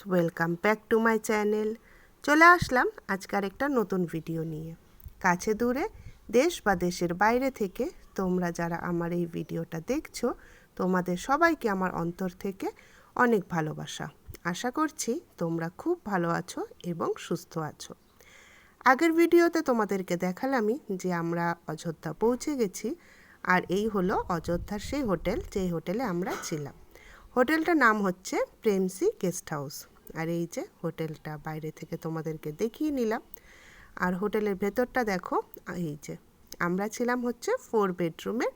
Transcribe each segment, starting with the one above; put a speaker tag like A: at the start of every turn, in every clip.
A: Welcome back to my channel. চলে আসলাম আজকের একটা নতুন ভিডিও নিয়ে। কাছে দূরে দেশ বা দেশের বাইরে থেকে তোমরা যারা আমার এই ভিডিওটা দেখছো, তোমাদের সবাইকে আমার অন্তর থেকে অনেক ভালোবাসা। আশা করছি তোমরা খুব ভালো আছো এবং সুস্থ আছো। আগের ভিডিওতে তোমাদেরকে দেখালামই যে আমরা অযোধ্যা পৌঁছে গেছি, আর এই হলো অযোধ্যার সেই হোটেল যেই হোটেলে আমরা ছিলাম। হোটেলটার নাম হচ্ছে প্রেমসি গেস্ট হাউস। আর এই যে হোটেলটা বাইরে থেকে তোমাদেরকে দেখিয়ে নিলাম। আর হোটেলের ভেতরটা দেখো, এই যে আমরা ছিলাম হচ্ছে 4 বেডরুমে।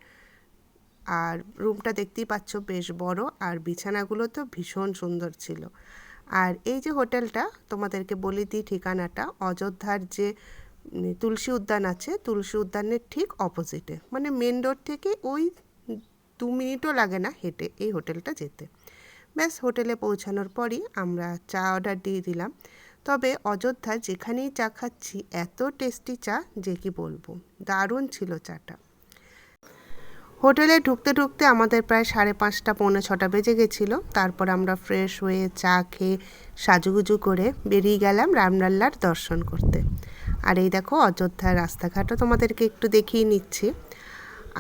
A: আর রুমটা দেখতেই পাচ্ছ বেশ বড়, আর বিছানাগুলো তো ভীষণ সুন্দর ছিল। আর এই যে হোটেলটা তোমাদেরকে বলে দিই ঠিকানাটা, অযোধ্যার যে তুলসী উদ্যান আছে, তুলসী উদ্যানের ঠিক অপোজিটে, মানে মেন রোড থেকে ওই 2 মিনিটও লাগে না হেঁটে এই হোটেলটা যেতে। ব্যাস হোটেলে পৌঁছানোর পরই আমরা চা অর্ডার দিয়ে দিলাম। তবে অযোধ্যায় যেখানেই চা খাচ্ছি এত টেস্টি চা যে কি বলবো, দারুণ ছিল চাটা। হোটেলে ঢুকতে ঢুকতে আমাদের প্রায় 5:30 পৌনে 6টা বেজে গেছিলো। তারপর আমরা ফ্রেশ হয়ে চা খেয়ে সাজুগুজু করে বেরিয়ে গেলাম রামলাল্লার দর্শন করতে। আর এই দেখো অযোধ্যার রাস্তাঘাটও তোমাদেরকে একটু দেখিয়ে নিচ্ছি।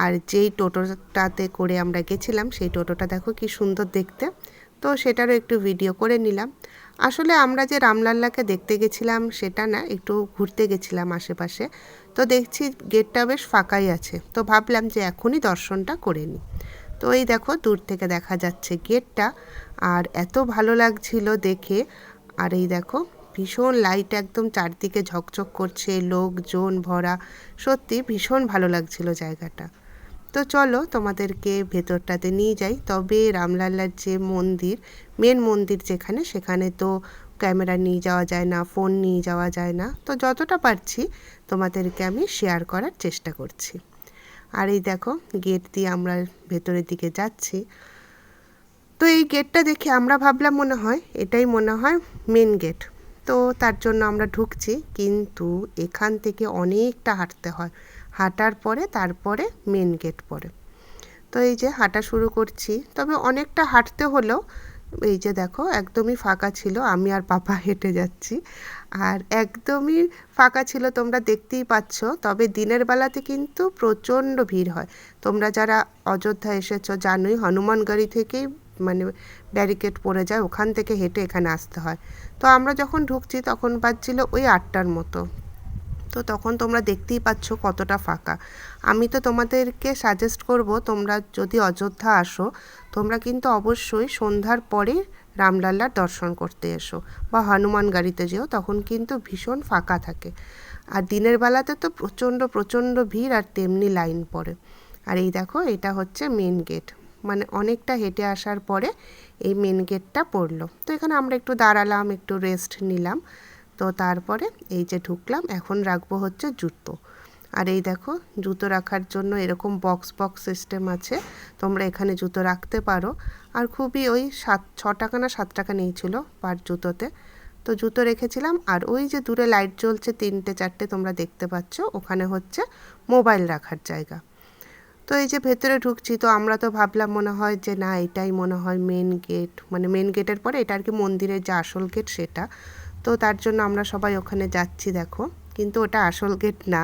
A: আর যেই টোটোটাতে করে আমরা গেছিলাম সেই টোটোটা দেখো কি সুন্দর দেখতে, তো সেটারও একটু ভিডিও করে নিলাম। আসলে আমরা যে রামলাল্লাকে দেখতে গেছিলাম সেটা না, একটু ঘুরতে গেছিলাম আশেপাশে। তো দেখছি গেটটা বেশ ফাঁকাই আছে, তো ভাবলাম যে এখনই দর্শনটা করে নিই। তো এই দেখো দূর থেকে দেখা যাচ্ছে গেটটা, আর এত ভালো লাগছিল দেখে। আর এই দেখো ভীষণ লাইট একদম চারদিকে ঝকঝক করছে, লোকজন ভরা, সত্যি ভীষণ ভালো লাগছিল জায়গাটা। তো চলো তোমাদেরকে ভেতরটাতে নিয়ে যাই। তবে রামলাল্লার যে মন্দির, মেন মন্দির যেখানে, সেখানে তো ক্যামেরা নিয়ে যাওয়া যায় না, ফোন নিয়ে যাওয়া যায় না। তো যতটা পারছি তোমাদেরকে আমি শেয়ার করার চেষ্টা করছি। আর এই দেখো গেট দিয়ে আমরা ভেতরের দিকে যাচ্ছি। তো এই গেটটা দেখে আমরা ভাবলাম এটাই মনে হয় মেন গেট। তো তার জন্য আমরা ঢুকছি, কিন্তু এখান থেকে অনেকটা হাঁটতে হয়। হাঁটার পরে তারপরে মেন গেট পড়ে। তো এই যে হাঁটা শুরু করছি, তবে অনেকটা হাঁটতে হলেও এই যে দেখো একদমই ফাঁকা ছিল, আমি আর পাপা হেঁটে যাচ্ছি। আর একদমই ফাঁকা ছিল, তোমরা দেখতেই পাচ্ছ। তবে দিনের বেলাতে কিন্তু প্রচণ্ড ভিড় হয়। তোমরা যারা অযোধ্যা এসেছো জানোই, হনুমানগড়ি থেকেই মানে ব্যারিকেড পড়ে যায়, ওখান থেকে হেঁটে এখানে আসতে হয়। তো আমরা যখন ঢুকছি তখন বাজছিল ওই 8টার মতো। তো তখন তোমরা দেখতেই পাচ্ছ কতটা ফাঁকা। আমি তো তোমাদেরকে সাজেস্ট করব, তোমরা যদি অযোধ্যা আসো তোমরা কিন্তু অবশ্যই সন্ধ্যার পরে রামলাল্লার দর্শন করতে এসো, বা হনুমান গাড়িতে যেও, তখন কিন্তু ভীষণ ফাঁকা থাকে। আর দিনের বেলাতে তো প্রচণ্ড প্রচণ্ড ভিড়, আর তেমনি লাইন পড়ে। আর এই দেখো এটা হচ্ছে মেন গেট, মানে অনেকটা হেঁটে আসার পরে এই মেন গেটটা পড়লো। তো এখানে আমরা একটু দাঁড়ালাম, একটু রেস্ট নিলাম। তো তারপরে এই যে ঢুকলাম, এখন রাখবো হচ্ছে জুতো। আর এই দেখো জুতো রাখার জন্য এরকম বক্স বক্স সিস্টেম আছে, তোমরা এখানে জুতো রাখতে পারো। আর খুবই ওই 6 টাকা না 7 টাকা নিয়েছিল পার জুতোতে। তো জুতো রেখেছিলাম। আর ওই যে দূরে লাইট জ্বলছে 3টে 4টে তোমরা দেখতে পাচ্ছ, ওখানে হচ্ছে মোবাইল রাখার জায়গা। তো এই যে ভেতরে ঢুকছি, তো আমরা তো ভাবলাম যে না এটাই মনে হয় মেন গেট, মানে মেন গেটের পরে এটা আর কি মন্দিরের যে আসল গেট সেটা। তো তার জন্য আমরা সবাই ওখানে যাচ্ছি দেখো, কিন্তু ওটা আসল গেট না,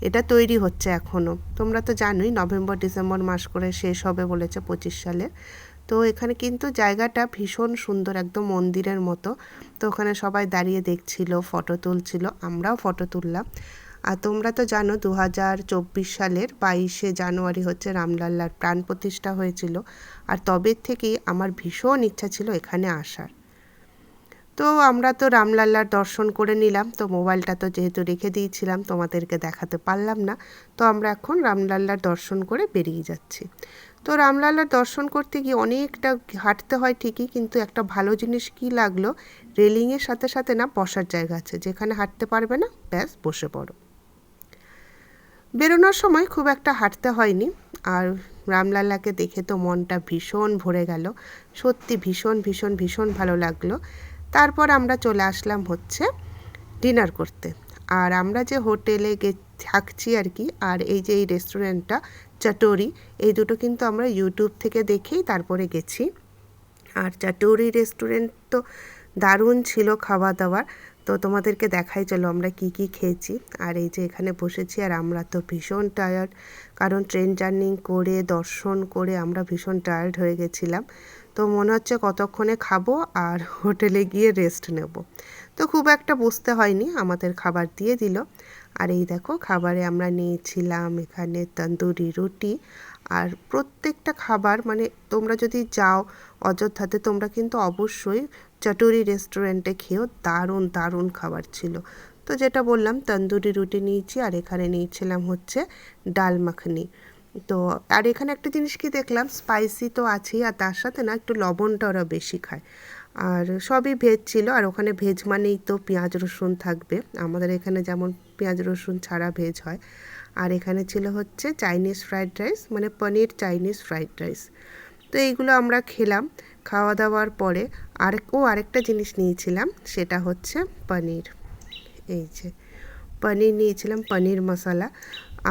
A: এটা তৈরি হচ্ছে এখনও। তোমরা তো জানোই নভেম্বর ডিসেম্বর মাস করে শেষ হবে বলেছে 25 সালে। তো এখানে কিন্তু জায়গাটা ভীষণ সুন্দর, একদম মন্দিরের মতো। তো ওখানে সবাই দাঁড়িয়ে দেখছিল, ফটো তুলছিল, আমরাও ফটো তুললাম। আর তোমরা তো জানো 2024 সালের 22শে জানুয়ারি হচ্ছে রামলাল্লার প্রাণ প্রতিষ্ঠা হয়েছিল। আর তবে থেকেই আমার ভীষণ ইচ্ছা ছিল এখানে আসার। তো আমরা তো রামলাল্লার দর্শন করে নিলাম। তো মোবাইলটা তো যেহেতু রেখে দিয়েছিলাম তোমাদেরকে দেখাতে পারলাম না। তো আমরা এখন রামলাল্লার দর্শন করে বেরিয়ে যাচ্ছি। তো রামলাল্লার দর্শন করতে গিয়ে অনেকটা হাঁটতে হয় ঠিকই, কিন্তু একটা ভালো জিনিস কী লাগলো, রেলিংয়ের সাথে সাথে না বসার জায়গা আছে, যেখানে হাঁটতে পারবে না ব্যাস বসে পড়ো। বেরোনোর সময় খুব একটা হাঁটতে হয়নি। আর রামলাল্লাকে দেখে তো মনটা ভীষণ ভরে গেল, সত্যি ভীষণ ভীষণ ভীষণ ভালো লাগলো। তারপর আমরা চলে আসলাম হচ্ছে ডিনার করতে। আর আমরা যে হোটেলে থাকছি আর কি, আর এই যে এই রেস্টুরেন্টটা চটোরি, এই দুটো কিন্তু আমরা ইউটিউব থেকে দেখেই তারপরে গেছি। আর চটোরি রেস্টুরেন্ট তো দারুণ ছিল খাওয়া দাওয়ার। তো তোমাদেরকে দেখাই চলো আমরা কি কি খেয়েছি। আর এই যে এখানে বসেছি, আর আমরা তো ভীষণ টায়ার্ড, কারণ ট্রেন জার্নি করে দর্শন করে আমরা ভীষণ টায়ার্ড হয়ে গেছিলাম। তো মনে হচ্ছে কতক্ষণে খাবো আর হোটেলে গিয়ে রেস্ট নেব। তো খুব একটা বসতে হয়নি, আমাদের খাবার দিয়ে দিল। আর এই দেখো খাবারে আমরা নিয়েছিলাম এখানে তন্দুরি রুটি। আর প্রত্যেকটা খাবার মানে তোমরা যদি যাও অযোধ্যাতে তোমরা কিন্তু অবশ্যই চটুরি রেস্টুরেন্টে খেয়েও, দারুণ দারুণ খাবার ছিল। তো যেটা বললাম তন্দুরি রুটি নিয়েছি, আর এখানে নিয়েছিলাম হচ্ছে ডাল মাখনি। তো আর এখানে একটা জিনিস কি দেখলাম, স্পাইসি তো আছেই, আর তার সাথে না একটু লবণটা ওরা বেশি খায়। আর সবই ভেজ ছিল, আর ওখানে ভেজ মানেই তো পেঁয়াজ রসুন থাকবে, আমাদের এখানে যেমন পেঁয়াজ রসুন ছাড়া ভেজ হয়। আর এখানে ছিল হচ্ছে চাইনিজ ফ্রাইড রাইস, মানে পনির চাইনিজ ফ্রাইড রাইস। তো এইগুলো আমরা খেলাম। খাওয়া দাওয়ার পরে আরেকটা জিনিস নিয়েছিলাম, সেটা হচ্ছে পনির। এই যে পনির নিয়েছিলাম, পনির মশলা।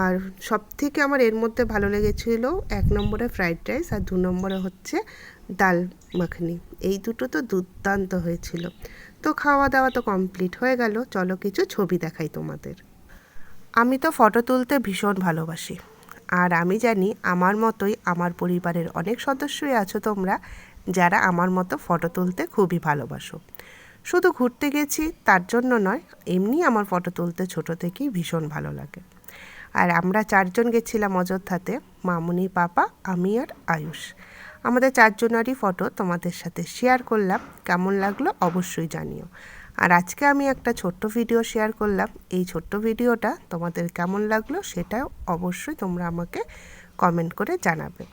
A: আর সবথেকে আমার এর মধ্যে ভালো লেগেছিল 1 নম্বরে ফ্রাইড রাইস, আর 2 নম্বরে হচ্ছে ডাল মাখনি। এই দুটো তো দুর্দান্ত হয়েছিল। তো খাওয়া দাওয়া তো কমপ্লিট হয়ে গেল, চলো কিছু ছবি দেখাই তোমাদের। আমি তো ফটো তুলতে ভীষণ ভালোবাসি, আর আমি জানি আমার মতোই আমার পরিবারের অনেক সদস্যই আছো তোমরা, যারা আমার মতো ফটো তুলতে খুবই ভালোবাসো। শুধু ঘুরতে গেছি তার জন্য নয়, এমনি আমার ফটো তুলতে ছোট থেকেই ভীষণ ভালো লাগে। আর আমরা 4 জন গেছিলাম অযোধ্যাতে, মামুনি, পাপা, আমি আর আয়ুষ। আমাদের 4 জনেরই ফটো তোমাদের সাথে শেয়ার করলাম, কেমন লাগলো অবশ্যই জানিও। আর আজকে আমি একটা ছোট্ট ভিডিও শেয়ার করলাম, এই ছোট্ট ভিডিওটা তোমাদের কেমন লাগলো সেটাও অবশ্যই তোমরা আমাকে কমেন্ট করে জানাবে।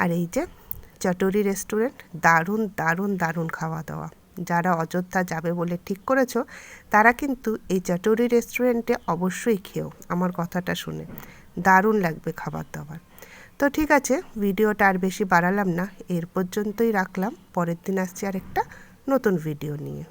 A: আর এই যে চটুরি রেস্টুরেন্ট, দারুণ দারুণ দারুণ খাওয়া দাওয়া। যারা অযোধ্যা যাবে বলে ঠিক করেছো তারা কিন্তু এই চটুরি রেস্টুরেন্টে অবশ্যই খেও, আমার কথাটা শুনে দারুণ লাগবে খাবার দাবার। তো ঠিক আছে, ভিডিওটা আর বেশি বাড়ালাম না, এর পর্যন্তই রাখলাম। পরের দিন আসছি আর একটা নতুন ভিডিও নিয়ে।